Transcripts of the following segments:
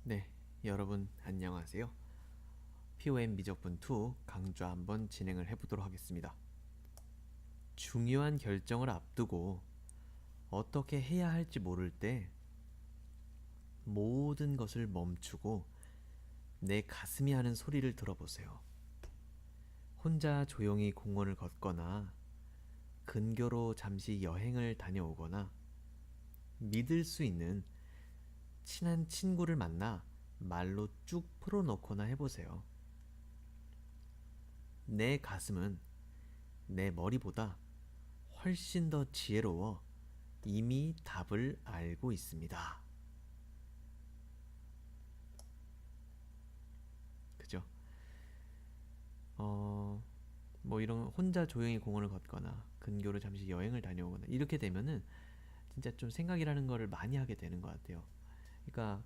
네, 여러분 안녕하세요. POM 미적분 2 강좌 한번 진행을 해보도록 하겠습니다. 중요한 결정을 앞두고 어떻게 해야 할지 모를 때 모든 것을 멈추고 내 가슴이 하는 소리를 들어보세요. 혼자 조용히 공원을 걷거나 근교로 잠시 여행을 다녀오거나 믿을 수 있는 친한 친구를 만나 말로 쭉 풀어놓거나 해보세요. 내 가슴은 내 머리보다 훨씬 더 지혜로워 이미 답을 알고 있습니다. 그죠? 뭐 이런 혼자 조용히 공원을 걷거나 근교로 잠시 여행을 다녀오거나 이렇게 되면은 진짜 좀 생각이라는 거를 많이 하게 되는 것 같아요. 그러니까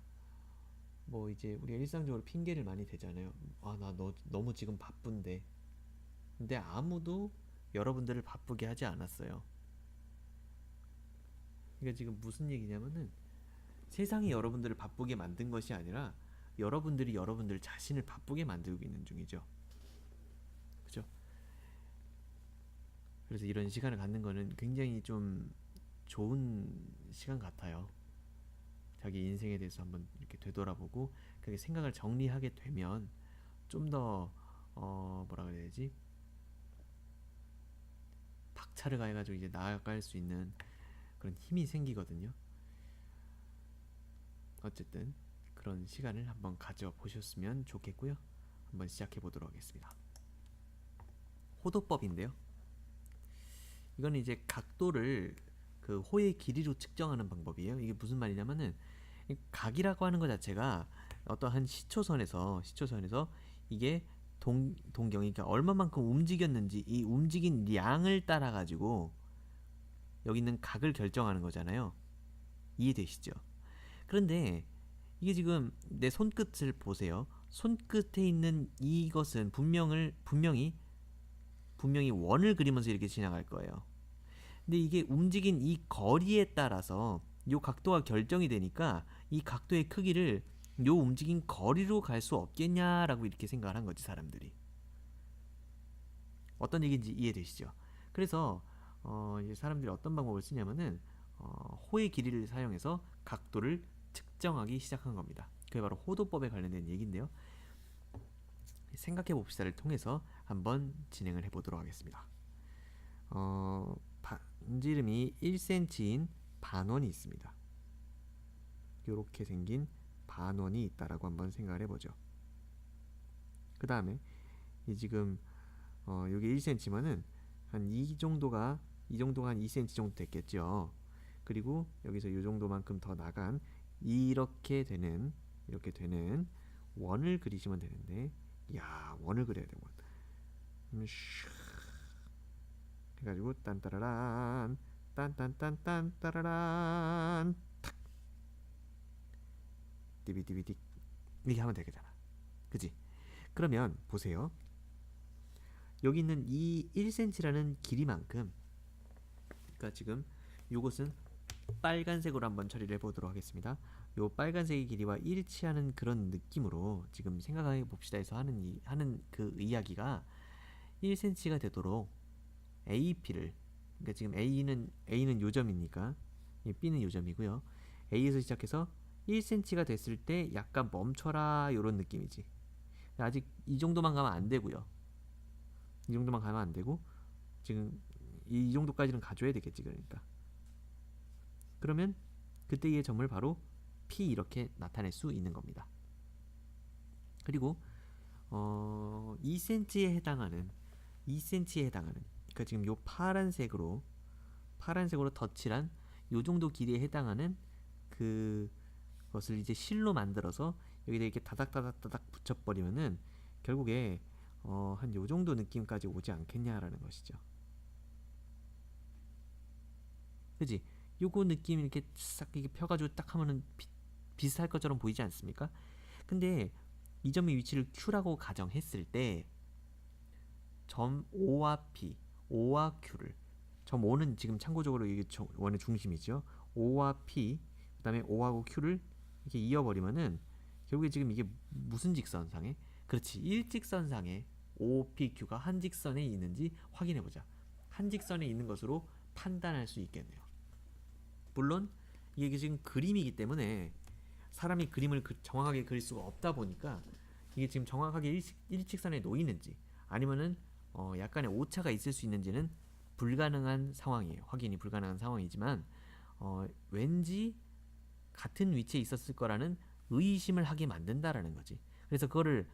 뭐 이제 우리가 일상적으로 핑계를 많이 대잖아요. 아, 나 너무 지금 바쁜데. 근데 아무도 여러분들을 바쁘게 하지 않았어요. 그러니까 지금 무슨 얘기냐면은 세상이 여러분들을 바쁘게 만든 것이 아니라 여러분들이 여러분들 자신을 바쁘게 만들고 있는 중이죠. 그죠? 그래서 이런 시간을 갖는 거는 굉장히 좀 좋은 시간 같아요. 자기 인생에 대해서 한번 이렇게 되돌아보고 그렇게 생각을 정리하게 되면 좀 더 뭐라 그래야 되지? 박차를 가해가지고 이제 나아갈 수 있는 그런 힘이 생기거든요. 어쨌든 그런 시간을 한번 가져보셨으면 좋겠고요. 한번 시작해 보도록 하겠습니다. 호도법인데요. 이거는 이제 각도를 그 호의 길이로 측정하는 방법이에요. 이게 무슨 말이냐면은 각이라고 하는 것 자체가 어떠한 시초선에서 이게 동경이 그러니까 얼마만큼 움직였는지 이 움직인 양을 따라 가지고 여기 있는 각을 결정하는 거잖아요. 이해되시죠? 그런데 이게 지금 내 손끝을 보세요. 손끝에 있는 이것은 분명히 원을 그리면서 이렇게 지나갈 거예요. 근데 이게 움직인 이 거리에 따라서 요 각도가 결정이 되니까 이 각도의 크기를 요 움직인 거리로 갈 수 없겠냐라고 이렇게 생각을 한 거지 사람들이. 어떤 얘기인지 이해되시죠? 그래서 이제 사람들이 어떤 방법을 쓰냐면은 호의 길이를 사용해서 각도를 측정하기 시작한 겁니다. 그게 바로 호도법에 관련된 얘기인데요. 생각해 봅시다를 통해서 한번 진행을 해보도록 하겠습니다. 반지름이 1cm인 반원이 있습니다. 이렇게 생긴 반원이 있다라고 한번 생각을 해보죠. 그 다음에 지금 여기 1cm면은 한 이 정도가 한 2cm 정도 됐겠죠. 그리고 여기서 이 정도만큼 더 나간 이렇게 되는 원을 그리시면 되는데, 야 원을 그려야 되고 해가지고 딴따라란 딴딴딴딴 따라란 탁 디비디비딕 이렇게 하면 되겠잖아. 그지? 그러면 보세요. 여기 있는 이 1cm라는 길이만큼, 그러니까 지금 요것은 빨간색으로 한번 처리를 해보도록 하겠습니다. 요 빨간색의 길이와 일치하는 그런 느낌으로 지금 생각해 봅시다 해서 하는 그 이야기가 1cm가 되도록 AP를, 그러니까 지금 A는 요점이니까 B는 요점이고요. A에서 시작해서 1cm가 됐을 때 약간 멈춰라 요런 느낌이지. 아직 이 정도만 가면 안 되고요. 이 정도만 가면 안 되고 지금 이 정도까지는 가줘야 되겠지. 그러니까 그러면 그때 의 점을 바로 P 이렇게 나타낼 수 있는 겁니다. 그리고 2cm에 해당하는 그러니까 지금 요 파란색으로 덧칠한 요 정도 길이에 해당하는 그것을 이제 실로 만들어서 여기다 이렇게 다닥다닥다닥 붙여버리면은 결국에 한 요 정도 느낌까지 오지 않겠냐라는 것이죠. 그지? 요거 느낌 이렇게 싹 이렇게 펴가지고 딱 하면은 비슷할 것처럼 보이지 않습니까? 근데 이 점의 위치를 Q라고 가정했을 때 점 O와 P, O와 Q를 점 O는 지금 참고적으로 이게 원의 중심이죠. O와 P, 그 다음에 O하고 Q를 이렇게 이어버리면은 결국에 지금 이게 무슨 직선상에? 그렇지, 일직선상에 OPQ가 한 직선에 있는지 확인해 보자. 한 직선에 있는 것으로 판단할 수 있겠네요. 물론 이게 지금 그림이기 때문에 사람이 그림을 정확하게 그릴 수가 없다 보니까 이게 지금 정확하게 일직선에 놓이는지 아니면은 약간의 오차가 있을 수 있는지는 불가능한 상황이에요. 확인이 불가능한 상황이지만 왠지 같은 위치에 있었을 거라는 의심을 하게 만든다라는 거지. 그래서 그런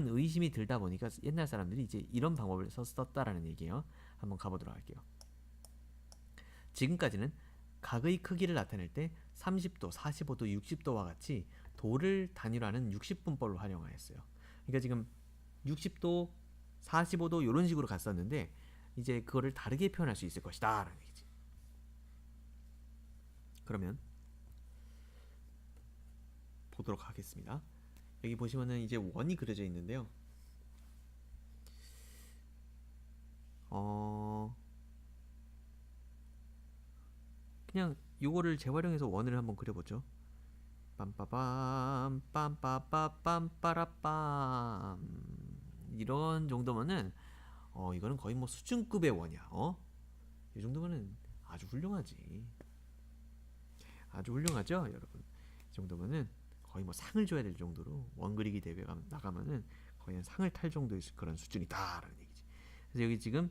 의심이 들다 보니까 옛날 사람들이 이제 이런 방법을 썼다라는 얘기예요. 한번 가보도록 할게요. 지금까지는 각의 크기를 나타낼 때 30도, 45도, 60도와 같이 도를 단위로 하는 60분법을 활용하였어요. 그러니까 지금 60도, 45도 이런 식으로 갔었는데 이제 그거를 다르게 표현할 수 있을 것이다 라는 얘기지. 그러면 보도록 하겠습니다. 여기 보시면은 이제 원이 그려져 있는데요. 그냥 요거를 재활용해서 원을 한번 그려보죠. 빰빠밤 빰빠빠빰빠라빰 이런 정도면은 이거는 거의 뭐 수준급의 원이야. 이 정도면은 아주 훌륭하지. 아주 훌륭하죠, 여러분. 이 정도면은 거의 뭐 상을 줘야 될 정도로 원 그리기 대회 나가면은 거의 상을 탈 정도의 그런 수준이다라는 얘기지. 그래서 여기 지금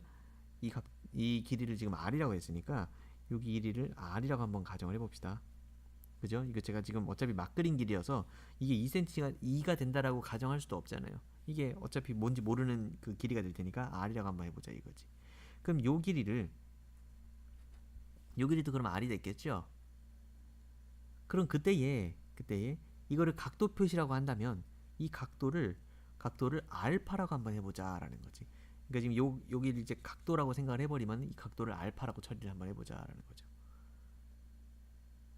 이 길이를 지금 r이라고 했으니까 여기 길이를 r이라고 한번 가정을 해봅시다. 그죠? 이거 제가 지금 어차피 막 그린 길이어서 이게 2cm가 2가 된다라고 가정할 수도 없잖아요. 이게 어차피 뭔지 모르는 그 길이가 될 테니까 r이라고 한번 해보자 이거지. 그럼 요 길이도 그럼 r이 됐겠죠? 그럼 그때에 이거를 각도 표시라고 한다면 이 각도를 알파라고 한번 해보자라는 거지. 그러니까 지금 여기를 이제 각도라고 생각을 해버리면 이 각도를 알파라고 처리를 한번 해보자라는 거죠.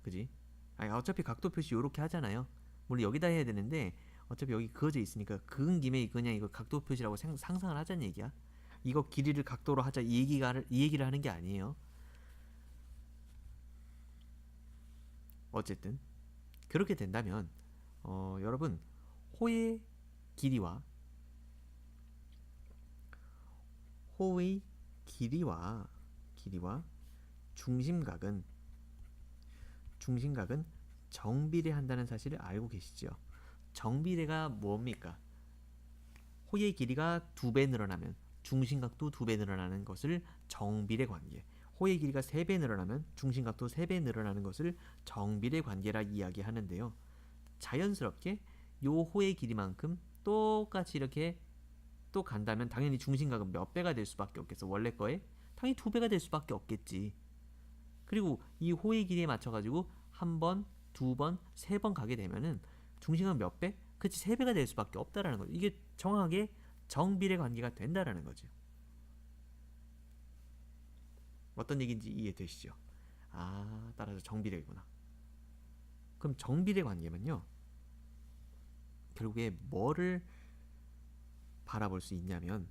그지? 아니, 어차피 각도 표시 요렇게 하잖아요. 물론 여기다 해야 되는데 어차피 여기 그어져 있으니까 그은 김에 그냥 이거 각도 표시라고 상상을 하자는 얘기야. 이거 길이를 각도로 하자 이 얘기를 하는 게 아니에요. 어쨌든 그렇게 된다면 여러분 호의 길이와 중심각은 정비례한다는 사실을 알고 계시죠? 정비례가 뭡니까? 호의 길이가 2배 늘어나면 중심각도 2배 늘어나는 것을 정비례 관계, 호의 길이가 3배 늘어나면 중심각도 3배 늘어나는 것을 정비례 관계라 이야기하는데요. 자연스럽게 요 호의 길이만큼 똑같이 이렇게 또 간다면 당연히 중심각은 몇 배가 될 수밖에 없겠어. 원래 거에 당연히 2배가 될 수밖에 없겠지. 그리고 이 호의 길이에 맞춰가지고 한 번, 두 번, 세 번 가게 되면은 중심각 몇 배? 그치, 3배가 될 수밖에 없다라는 거죠. 이게 정확하게 정비례 관계가 된다라는 거죠. 어떤 얘기인지 이해되시죠? 따라서 정비례구나. 그럼 정비례 관계면요, 결국에 뭐를 바라볼 수 있냐면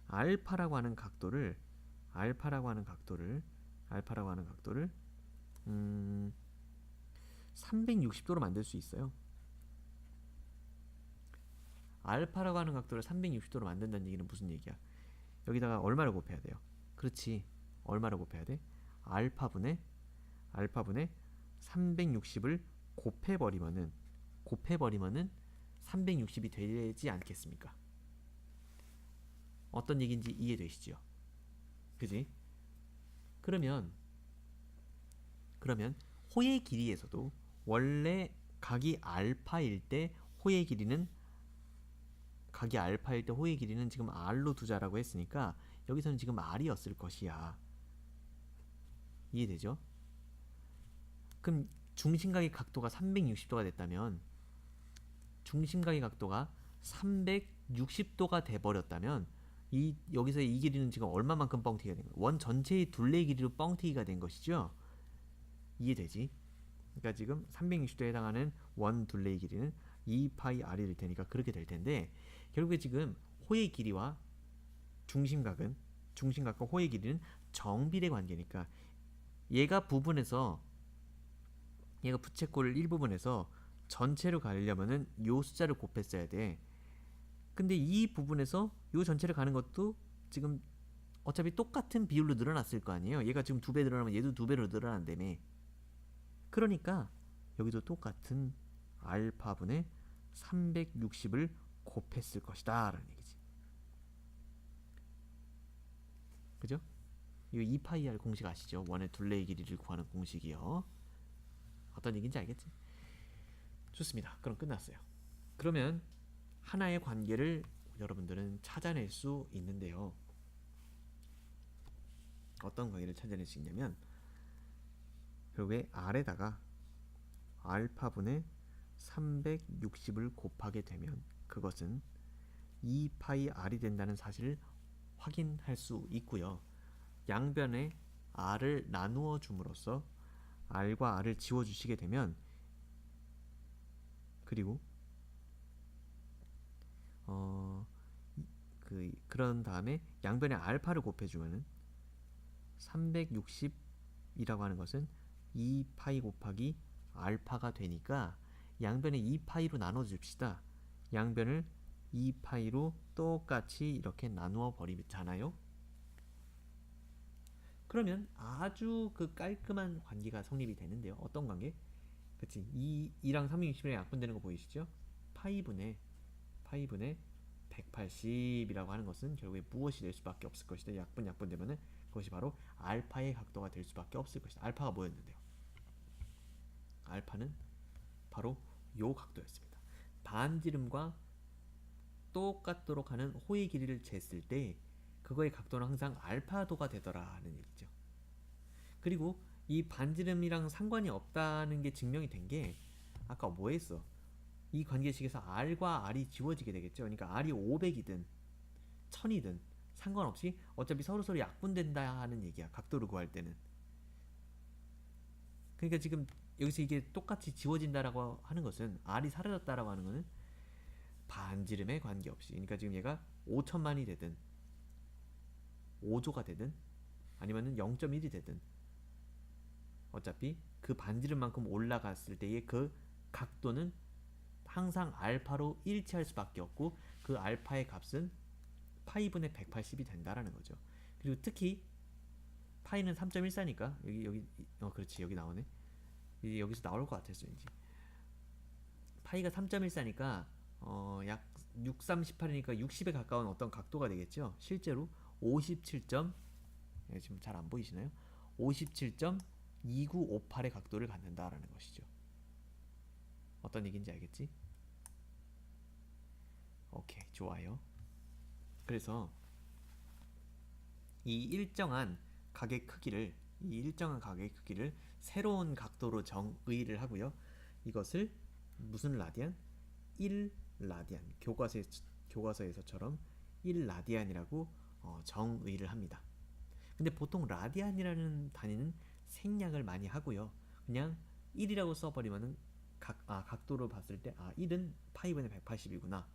알파라고 하는 각도를 360도로 만들 수 있어요. 알파라고 하는 각도를 360도로 만든다는 얘기는 무슨 얘기야? 여기다가 얼마를 곱해야 돼요? 그렇지, 얼마를 곱해야 돼? 알파분의 360을 곱해버리면은 360이 되지 않겠습니까? 어떤 얘기인지 이해되시죠? 그지? 그러면 호의 길이에서도 원래 각이 알파일 때 호의 길이는 지금 r로 두자라고 했으니까 여기서는 지금 r이었을 것이야. 이해되죠? 그럼 중심각의 각도가 360도가 됐다면 중심각의 각도가 360도가 돼버렸다면 여기서 이 길이는 지금 얼마만큼 뻥튀기가 된 거야? 원 전체의 둘레 길이로 뻥튀기가 된 것이죠. 이해되지? 그러니까 지금 360도에 해당하는 원 둘레의 길이는 2파이 r이 될 테니까 그렇게 될 텐데, 결국에 지금 호의 길이와 중심각과 호의 길이는 정비례 관계니까 얘가 부분에서 얘가 부채꼴을 일부분에서 전체로 가려면은 요 숫자를 곱했어야 돼. 근데 이 부분에서 요 전체를 가는 것도 지금 어차피 똑같은 비율로 늘어났을 거 아니에요. 얘가 지금 2배 늘어나면 얘도 2배로 늘어난다며. 그러니까 여기도 똑같은 알파분의 360을 곱했을 것이다 라는 얘기지. 그죠? 이거 2파이R 공식 아시죠? 원의 둘레의 길이를 구하는 공식이요. 어떤 얘기인지 알겠지? 좋습니다. 그럼 끝났어요. 그러면 하나의 관계를 여러분들은 찾아낼 수 있는데요. 어떤 관계를 찾아낼 수 있냐면 결국에 R에다가 알파분의 360을 곱하게 되면 그것은 2파이 R이 된다는 사실을 확인할 수 있고요. 양변에 R을 나누어 줌으로써 R과 R을 지워주시게 되면 그리고 그런 다음에 양변에 알파를 곱해주면은 360이라고 하는 것은 2파이 곱하기 알파가 되니까 양변에 2파이로 나눠줍시다. 양변을 2파이로 똑같이 이렇게 나누어 버리잖아요. 그러면 아주 그 깔끔한 관계가 성립이 되는데요. 어떤 관계? 그치? 2랑 360이랑 약분되는 거 보이시죠? 파이분의 180이라고 하는 것은 결국에 무엇이 될 수밖에 없을 것이다. 약분되면은 그것이 바로 알파의 각도가 될 수밖에 없을 것이다. 알파가 뭐였는데요? 알파는 바로 요 각도였습니다. 반지름과 똑같도록 하는 호의 길이를 쟀을 때 그거의 각도는 항상 알파도가 되더라는 얘기죠. 그리고 이 반지름이랑 상관이 없다는 게 증명이 된 게 아까 뭐 했어? 이 관계식에서 R과 R이 지워지게 되겠죠. 그러니까 R이 500이든 1000이든 상관없이 어차피 서로 약분된다 하는 얘기야. 각도를 구할 때는. 그러니까 지금 여기서 이게 똑같이 지워진다라고 하는 것은 R이 사라졌다라고 하는 것은 반지름에 관계없이, 그러니까 지금 얘가 5천만이 되든 5조가 되든 아니면은 0.1이 되든 어차피 그 반지름만큼 올라갔을 때의 그 각도는 항상 알파로 일치할 수밖에 없고 그 알파의 값은 파이분의 180이 된다라는 거죠. 그리고 특히 파이는 3.14니까 여기 그렇지, 여기 나오네. 여기서 나올 것 같았어 왠지. 파이가 3.14니까 약 6, 3, 18이니까 60에 가까운 어떤 각도가 되겠죠. 실제로 57. 지금 잘 안 보이시나요? 57.2958의 각도를 갖는다라는 것이죠. 어떤 얘기인지 알겠지? 오케이, 좋아요. 그래서 이 일정한 각의 크기를 새로운 각도로 정의를 하고요. 이것을 무슨 라디안? 1라디안. 교과서에서처럼 1라디안이라고 정의를 합니다. 근데 보통 라디안이라는 단위는 생략을 많이 하고요. 그냥 1이라고 써버리면은 각도로 봤을 때 1은 파이분의 180이구나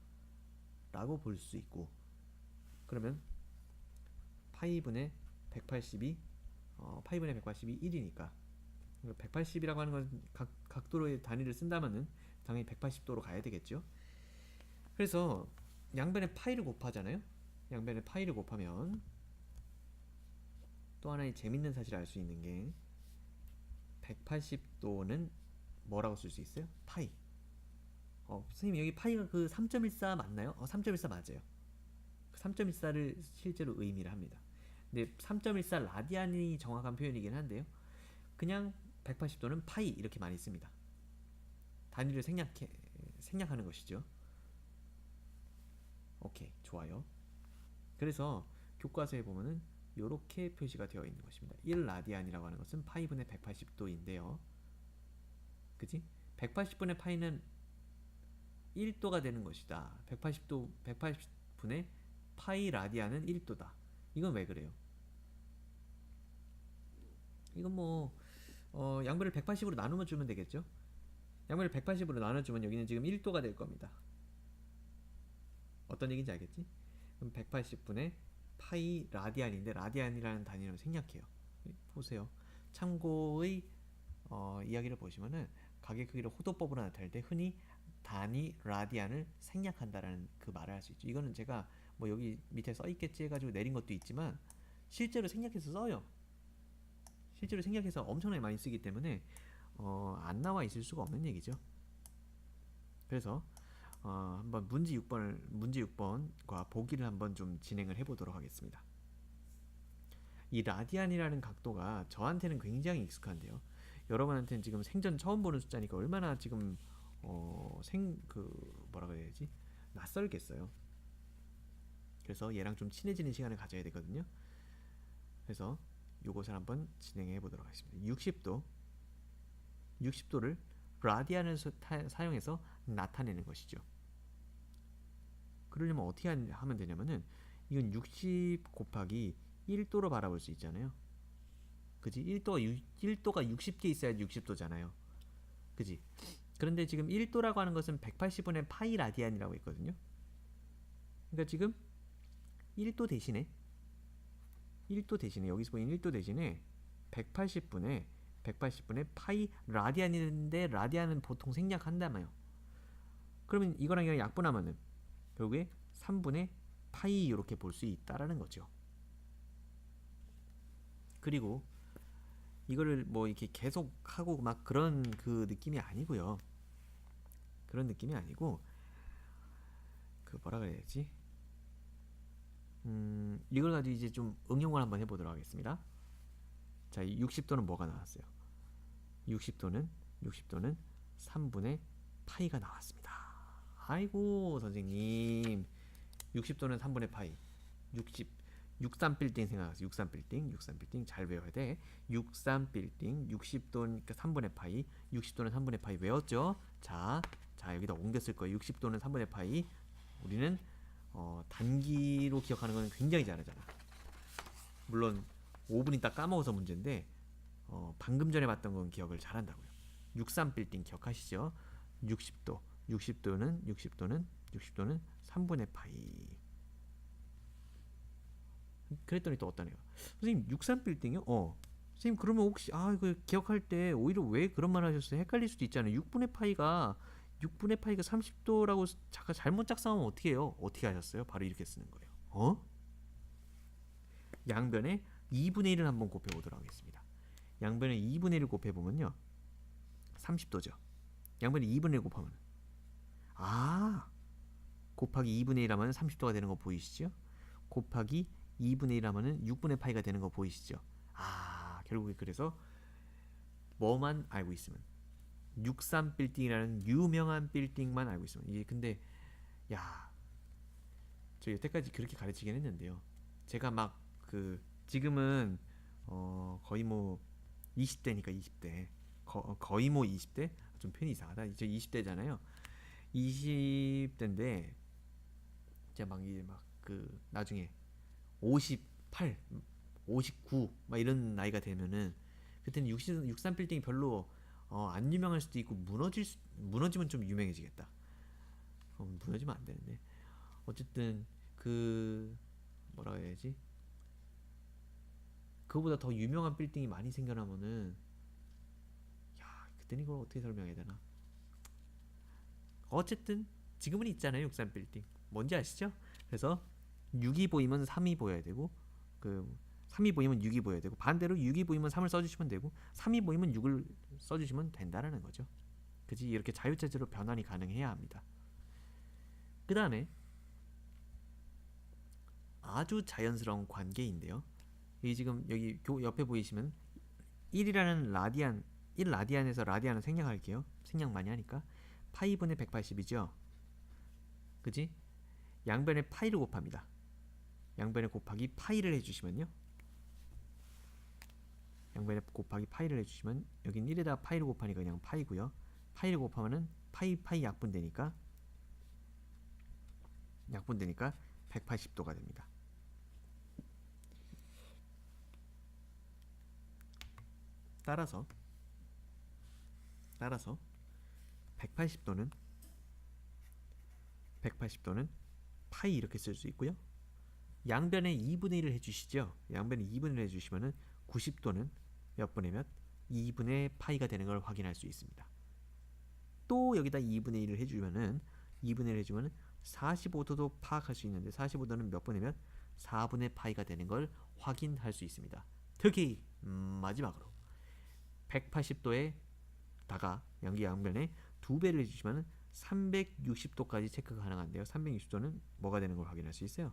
라고 볼 수 있고, 그러면 파이분의 180이 1이니까 180이라고 하는 건 각도로의 단위를 쓴다면은 당연히 180도로 가야 되겠죠. 그래서 양변에 파이를 곱하잖아요. 양변에 파이를 곱하면 또 하나의 재밌는 사실을 알 수 있는 게 180도는 뭐라고 쓸 수 있어요? 파이. 선생님 여기 파이가 그 3.14 맞나요? 3.14 맞아요. 3.14를 실제로 의미를 합니다. 근데 3.14 라디안이 정확한 표현이긴 한데요. 그냥 180도는 파이 이렇게 많이 씁니다. 단위를 생략하는 것이죠. 오케이, 좋아요. 그래서 교과서에 보면은 이렇게 표시가 되어 있는 것입니다. 1라디안이라고 하는 것은 파이분의 180도인데요. 그치? 180분의 파이는 1도가 되는 것이다. 180분의 파이 라디안은 1도다. 이건 왜 그래요? 이건 뭐 양변을 180으로 나누면 주면 되겠죠? 양변을 180으로 나눠주면 여기는 지금 1도가 될 겁니다. 어떤 얘기인지 알겠지? 그럼 180분의 파이 라디안인데 라디안이라는 단위를 생략해요. 보세요. 참고의 이야기를 보시면은 가계 크기를 호도법으로 나타낼 때 흔히 단위 라디안을 생략한다라는 그 말을 할 수 있죠. 이거는 제가 뭐 여기 밑에 써 있겠지 해가지고 내린 것도 있지만 실제로 생략해서 써요. 실제로 생략해서 엄청나게 많이 쓰기 때문에 안 나와 있을 수가 없는 얘기죠. 그래서 한번 문제 6번과 보기를 한번 좀 진행을 해보도록 하겠습니다. 이 라디안이라는 각도가 저한테는 굉장히 익숙한데요. 여러분한테는 지금 생전 처음 보는 숫자니까 얼마나 지금 뭐라 그래야지 낯설겠어요. 그래서 얘랑 좀 친해지는 시간을 가져야 되거든요. 그래서 요것을 한번 진행해 보도록 하겠습니다. 60도를 라디안을 사용해서 나타내는 것이죠. 그러려면 어떻게 하면 되냐면은 이건 60 곱하기 1도로 바라볼 수 있잖아요. 그지? 1도가 60개 있어야 60도잖아요. 그지? 그런데 지금 1도라고 하는 것은 180분의 파이 라디안이라고 했거든요. 그러니까 지금 1도 대신에 여기서 보이는 1도 대신에 180분의 파이 라디안인데 라디안은 보통 생략한다며요. 그러면 이거랑 이거랑 약분하면은 결국에 3분의 파이 이렇게 볼 수 있다라는 거죠. 그리고 이거를 뭐 이렇게 계속 하고 막 그런 그 느낌이 아니고요. 그런 느낌이 아니고 그 뭐라 그래야지? 이걸 가지고 이제 좀 응용을 한번 해보도록 하겠습니다. 자, 60도는 뭐가 나왔어요? 60도는 3분의 파이가 나왔습니다. 아이고 선생님, 60도는 3분의 파이. 63빌딩 생각하세요. 63빌딩 잘 외워야 돼. 63빌딩 60도니까 3분의 파이. 60도는 3분의 파이 외웠죠? 자 여기다 옮겨 쓸 거예요. 60도는 3분의 파이. 우리는 단기로 기억하는 건 굉장히 잘하잖아. 물론 5분 있다 까먹어서 문제인데 방금 전에 봤던 건 기억을 잘한다고요. 63빌딩 기억하시죠? 60도는 3분의 파이. 그랬더니 또 어떠네요. 선생님 63빌딩이요? 선생님 그러면 혹시 이거 기억할 때 오히려 왜 그런 말 하셨어요? 헷갈릴 수도 있잖아요. 6분의 파이가 30도라고 잠깐 잘못 작성하면 어떻게 해요? 어떻게 하셨어요? 바로 이렇게 쓰는 거예요. 양변에 2분의 1을 한번 곱해보도록 하겠습니다. 양변에 2분의 1을 곱해보면요 30도죠. 양변에 2분의 1 곱하면 곱하기 2분의 1 하면 30도가 되는 거 보이시죠? 곱하기 2분의 1 하면 6분의 파이가 되는 거 보이시죠? 결국에 그래서 뭐만 알고 있으면 63빌딩이라는 유명한 빌딩만 알고 있으면 이게 근데 저 여태까지 그렇게 가르치긴 했는데요. 제가 막 지금은 거의 뭐 20대니까 20대 거의 뭐 20대 좀 표현이 이상하다. 이제 20대잖아요. 20대인데 제가 막 이제 나중에 58, 59 막 이런 나이가 되면은 그때는 63빌딩이 별로 안 유명할 수도 있고 무너지면 좀 유명해지겠다. 무너지면 안 되는데 어쨌든 뭐라 해야지? 그거보다 더 유명한 빌딩이 많이 생겨나면은 그때는 이걸 어떻게 설명해야 되나? 어쨌든 지금은 있잖아요. 63빌딩 뭔지 아시죠? 그래서 6이 보이면 3이 보여야 되고 3이 보이면 6이 보여야 되고 반대로 6이 보이면 3을 써주시면 되고 3이 보이면 6을 써주시면 된다는 거죠. 그지? 이렇게 자유자재로 변환이 가능해야 합니다. 그 다음에 아주 자연스러운 관계인데요. 이 지금 여기 옆에 보이시면 1이라는 라디안 1라디안에서 라디안을 생략할게요. 생략 많이 하니까 파이분의 180이죠. 그지? 양변에 파이를 곱합니다. 양변에 곱하기 파이를 해주시면요. 양변에 곱하기 파이를 해주시면 여긴 1에다가 파이를 곱하니까 그냥 파이고요. 파이를 곱하면은 파이 약분되니까 180도가 됩니다. 따라서 180도는 파이 이렇게 쓸 수 있고요. 양변에 2분의 1을 해주시죠. 양변에 2분의 1을 해주시면은 90도는 몇 분의 몇? 2분의 파이가 되는 걸 확인할 수 있습니다. 또 여기다 2분의 1을 해주면은 2분의 1 해주면은 45도도 파악할 수 있는데 45도는 몇 번이면 4분의 파이가 되는 걸 확인할 수 있습니다. 특히 마지막으로 180도에 다가 양기 양변에 2배를 해주시면 360도까지 체크가 가능한데요. 360도는 뭐가 되는 걸 확인할 수 있어요.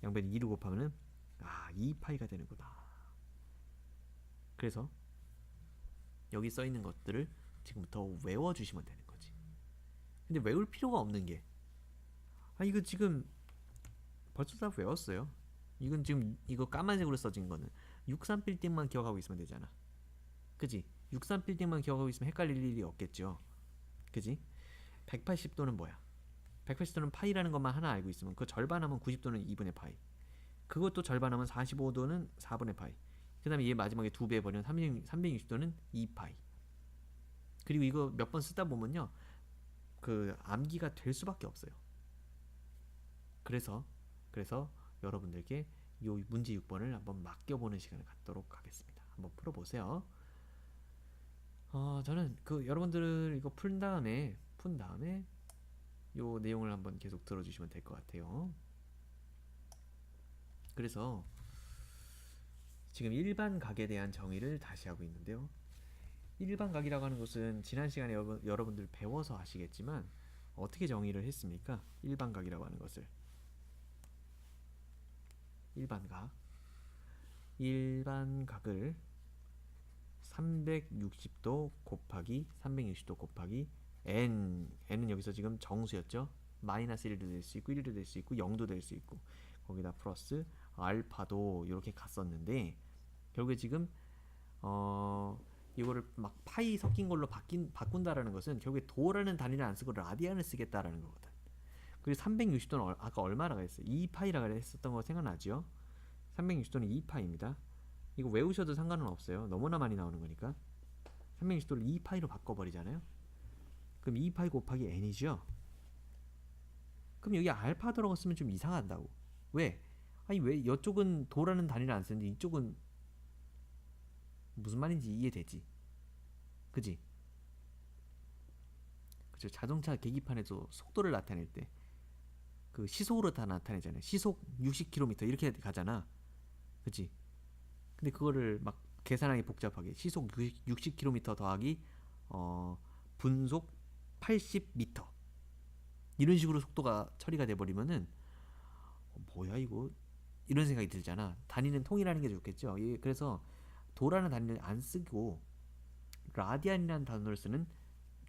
양변 2로 곱하면 2파이가 되는구나. 그래서 여기 써있는 것들을 지금부터 외워주시면 되는 거지. 근데 외울 필요가 없는 게 이거 지금 벌써 다 외웠어요. 이건 지금 이거 까만색으로 써진 거는 63 빌딩만 기억하고 있으면 되잖아. 그지? 63 빌딩만 기억하고 있으면 헷갈릴 일이 없겠죠. 그지? 180도는 뭐야? 180도는 파이라는 것만 하나 알고 있으면 그 절반하면 90도는 2분의 파이. 그것도 절반하면 45도는 4분의 파이. 그 다음에 얘 마지막에 2배 해버리면 360도는 2파이. 그리고 이거 몇 번 쓰다 보면요 그 암기가 될 수밖에 없어요. 그래서 여러분들께 요 문제 6번을 한번 맡겨보는 시간을 갖도록 하겠습니다. 한번 풀어보세요. 저는 그 여러분들 이거 푼 다음에 요 내용을 한번 계속 들어주시면 될 것 같아요. 그래서 지금 일반각에 대한 정의를 다시 하고 있는데요. 일반각이라고 하는 것은 지난 시간에 여러분들 배워서 아시겠지만 어떻게 정의를 했습니까? 일반각이라고 하는 것을 일반각을 360도 곱하기 360도 곱하기 n은 여기서 지금 정수였죠. 마이너스 1도 될 수 있고 1도 될 수 있고 0도 될 수 있고 거기다 플러스 알파도 이렇게 갔었는데 결국에 지금 이거를 막 파이 섞인 걸로 바꾼다라는 것은 결국에 도라는 단위를 안 쓰고 라디안을 쓰겠다라는 거거든. 그리고 360도는 아까 얼마라고 했어요? 2파이라고 했었던 거 생각나죠? 360도는 2파이입니다. 이거 외우셔도 상관은 없어요. 너무나 많이 나오는 거니까. 360도를 2파이로 바꿔버리잖아요. 그럼 2파이 곱하기 n이죠. 그럼 여기 알파 들어갔으면 좀 이상한다고. 왜? 왜 이쪽은 도라는 단위를 안 쓰는데 이쪽은 무슨 말인지 이해되지? 그지? 그죠? 자동차 계기판에서 속도를 나타낼 때 그 시속으로 다 나타내잖아요. 시속 60km 이렇게 가잖아. 그치? 근데 그거를 막 계산하기 복잡하게 시속 60km 더하기 분속 80m 이런 식으로 속도가 처리가 돼버리면은 뭐야 이거 이런 생각이 들잖아. 단위는 통일하는 게 좋겠죠. 그래서 도라는 단위를 안 쓰고 라디안이라는 단어를 쓰는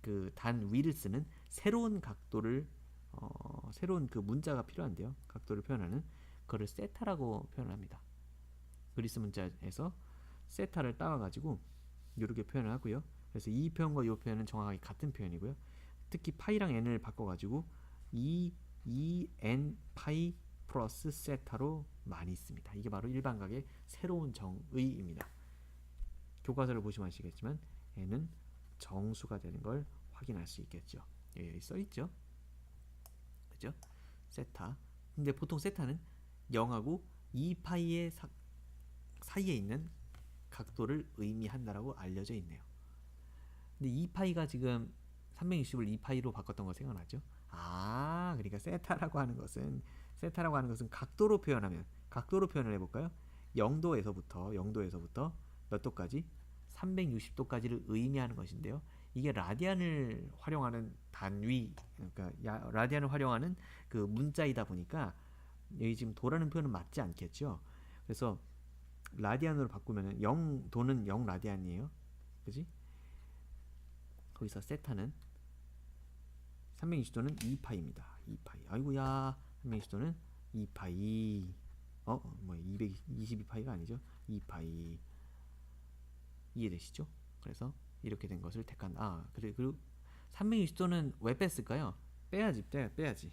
그 단위를 쓰는 새로운 각도를 새로운 그 문자가 필요한데요. 각도를 표현하는 그거를 세타라고 표현합니다. 그리스 문자에서 세타를 따와가지고 이렇게 표현을 하고요. 그래서 이 표현과 이 표현은 정확하게 같은 표현이고요. 특히 파이랑 n을 바꿔가지고 2n 파이 플러스 세타로 많이 씁니다. 이게 바로 일반각의 새로운 정의입니다. 교과서를 보시면 아시겠지만 n은 정수가 되는 걸 확인할 수 있겠죠. 여기 써있죠. 그죠? 세타. 근데 보통 세타는 0하고 2파이의 사이에 있는 각도를 의미한다라고 알려져 있네요. 근데 2파이가 지금 360을 2파이로 바꿨던 거 생각나죠? 그러니까 세타라고 하는 것은 각도로 표현을 해볼까요? 0도에서부터 몇 도까지? 360도까지를 의미하는 것인데요. 이게 라디안을 활용하는 단위, 그러니까 라디안을 활용하는 그 문자이다 보니까 여기 지금 도라는 표현은 맞지 않겠죠. 그래서 라디안으로 바꾸면은 0도는 0 라디안이에요. 그지? 거기서 세타는 360도는 2파이입니다. 2파이. 아이고야. 360도는 2파이. 222파이가 아니죠. 2파이. 이해되시죠? 그래서 이렇게 된 것을 택한다. 그리고 360도는 왜 뺐을까요? 빼야지.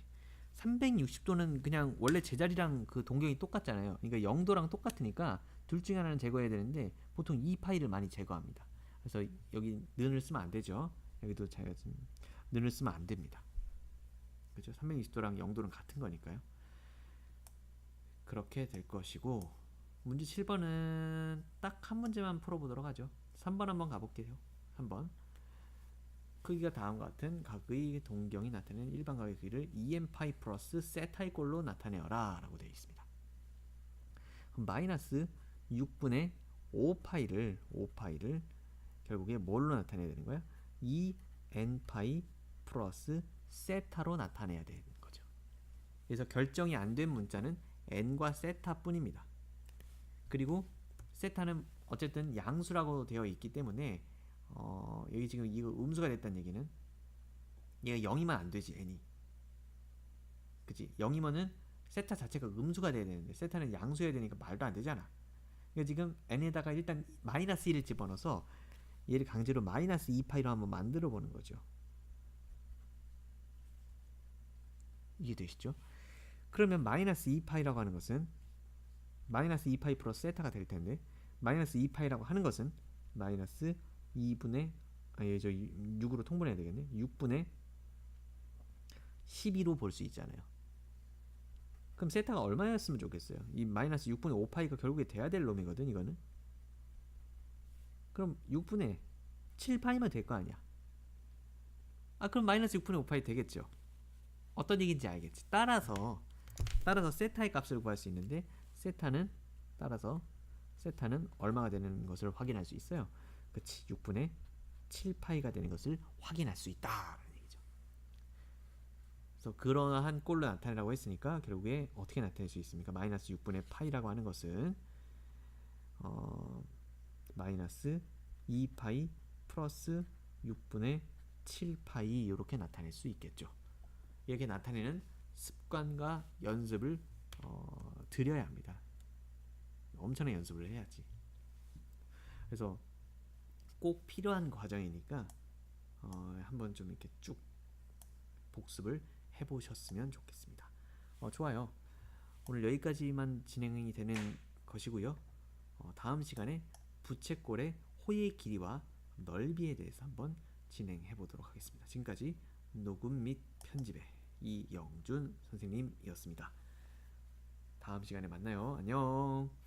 360도는 그냥 원래 제자리랑 그 동경이 똑같잖아요. 그러니까 0도랑 똑같으니까 둘 중에 하나는 제거해야 되는데 보통 2파이를 많이 제거합니다. 그래서 여기 는을 쓰면 안 되죠. 여기도 제가 지금 는을 쓰면 안 됩니다. 그렇죠? 360도랑 0도는 같은 거니까요. 그렇게 될 것이고 문제 7번은 딱 한 문제만 풀어보도록 하죠. 3번 한번 가볼게요. 3번. 크기가 다음과 같은 각의 동경이 나타내는 일반 각의 크기를 2n파이 플러스 세타의 꼴로 나타내어라 라고 되어 있습니다. 그럼 마이너스 6분의 5파이를 결국에 뭘로 나타내야 되는 거야? 2n파이 플러스 세타로 나타내야 되는 거죠. 그래서 결정이 안 된 문자는 n과 세타 뿐입니다. 그리고 세타는 어쨌든 양수라고 되어 있기 때문에 여기 지금 이거 음수가 됐다는 얘기는 얘가 0이면 안 되지, n이. 그치? 0이면은 세타 자체가 음수가 돼야 되는데 세타는 양수여야 되니까 말도 안 되잖아. 그러니까 지금 n에다가 일단 마이너스 1을 집어넣어서 얘를 강제로 마이너스 2파이로 한번 만들어 보는 거죠. 이해되시죠? 그러면 마이너스 2파이라고 하는 것은 마이너스 2파이 플러스 세타가 될 텐데 마이너스 2파이라고 하는 것은 마이너스 2분의 6으로 통분해야 되겠네. 6분의 12로 볼 수 있잖아요. 그럼 세타가 얼마였으면 좋겠어요? 이 마이너스 6분의 5파이가 결국에 돼야 될 놈이거든, 이거는. 그럼 6분의 7파이면 될 거 아니야. 그럼 마이너스 6분의 5파이 되겠죠. 어떤 얘기인지 알겠지. 따라서 세타의 값을 구할 수 있는데 따라서 세타는 얼마가 되는 것을 확인할 수 있어요. 그치, 6분의 7파이가 되는 것을 확인할 수 있다라는 얘기죠. 그래서 그러한 꼴로 나타내라고 했으니까 결국에 어떻게 나타낼 수 있습니까? 마이너스 6분의 파이라고 하는 것은 마이너스 2파이 플러스 6분의 7파이 이렇게 나타낼 수 있겠죠. 이렇게 나타내는 습관과 연습을 들여야 합니다. 엄청난 연습을 해야지. 그래서 꼭 필요한 과정이니까 한번 좀 이렇게 쭉 복습을 해보셨으면 좋겠습니다. 좋아요. 오늘 여기까지만 진행이 되는 것이고요. 다음 시간에 부채꼴의 호의 길이와 넓이에 대해서 한번 진행해 보도록 하겠습니다. 지금까지 녹음 및 편집의 이영준 선생님이었습니다. 다음 시간에 만나요. 안녕.